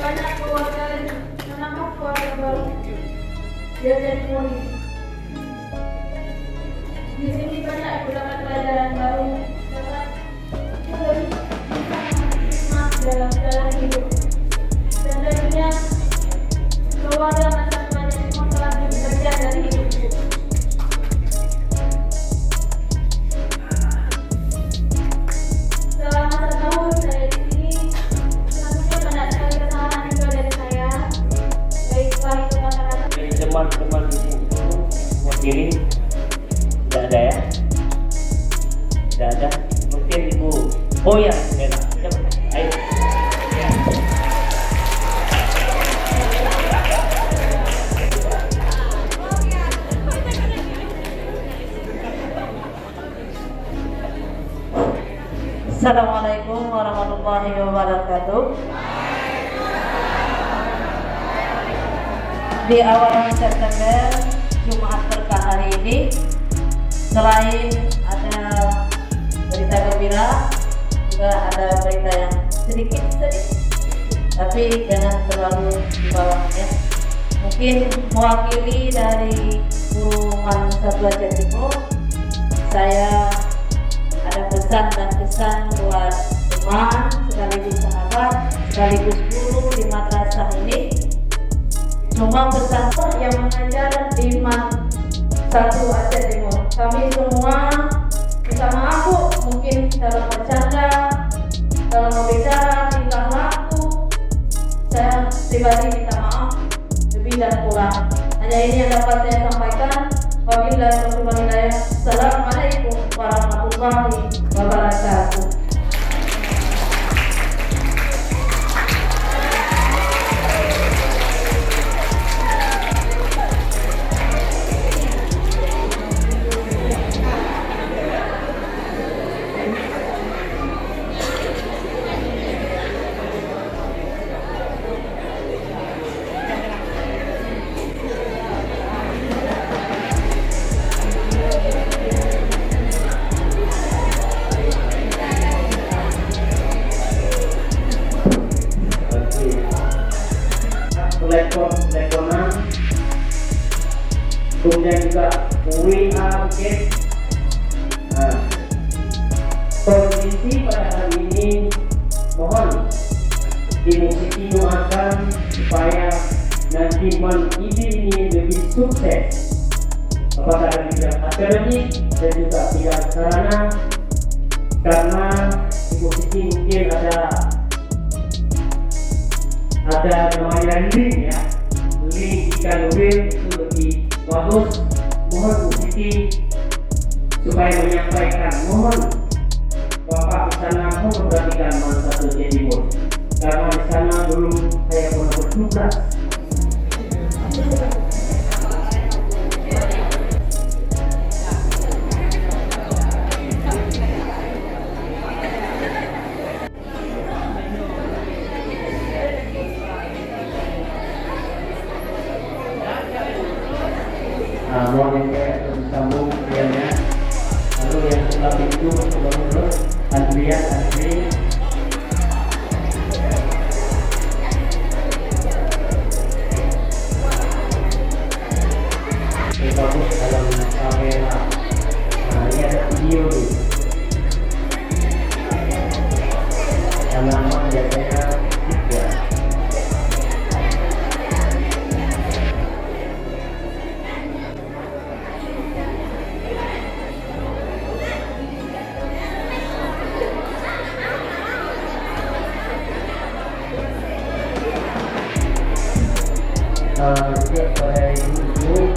banyak keluarga menambah keluarga baru dia jadi murid. Di sini banyak mendapat pelajaran baru dapat lebih bisa hikmah dalam hidup dan tentunya keluarga macam banyak semua telah bekerja dari hidupku. Selama setahun saya di sini, tentunya banyak sekali kesalahan juga dari saya. Baiklah itu kata-kata. Teman-teman ibu mewakili tidak ada ya? Tidak ada. Mungkin ibu. Oh ya, Bella. Ayo. Ya. Assalamualaikum warahmatullahi wabarakatuh. Di awal September, Jumat berkah hari ini, selain ada berita gembira, juga ada berita yang sedikit sedih, tapi jangan terlalu dibawahnya. Mungkin mewakili dari Guru Satu Aceh Timur, saya ada pesan dan kesan buat teman, sekaligus sahabat, sekaligus guru di madrasah ini. Semua pesan yang mengajar di Satu Aceh Timur. Kami semua bersama aku mungkin dalam bercanda, dalam berbicara, tingkah laku, saya pribadi minta maaf lebih dan kurang. Hanya ini yang dapat saya sampaikan. Wabillahi taufiq wal hidayah. Assalamualaikum warahmatullahi wabarakatuh. teleponan, kemudian juga WA mungkin. Nah, kondisi pada hari ini mohon Ibu Siti doakan supaya nanti IDI ini lebih sukses, apakah dari bidang akademik dan juga bidang sarana, karena Ibu Siti mungkin ada namanya link ya, link ikan mobil itu lebih bagus. Mohon Bu Siti supaya menyampaikan, mohon Bapak di sana memperhatikan Satu Aceh Timur, karena di sana dulu saya pernah bertugas. Mohon yang tersambung kemudiannya, lalu yang sebelah pintu mencoba Andrian Andri. Bagus dalam kamera. Nah, ini ada video nih. Yang lama biasanya 3. Juga pada ibu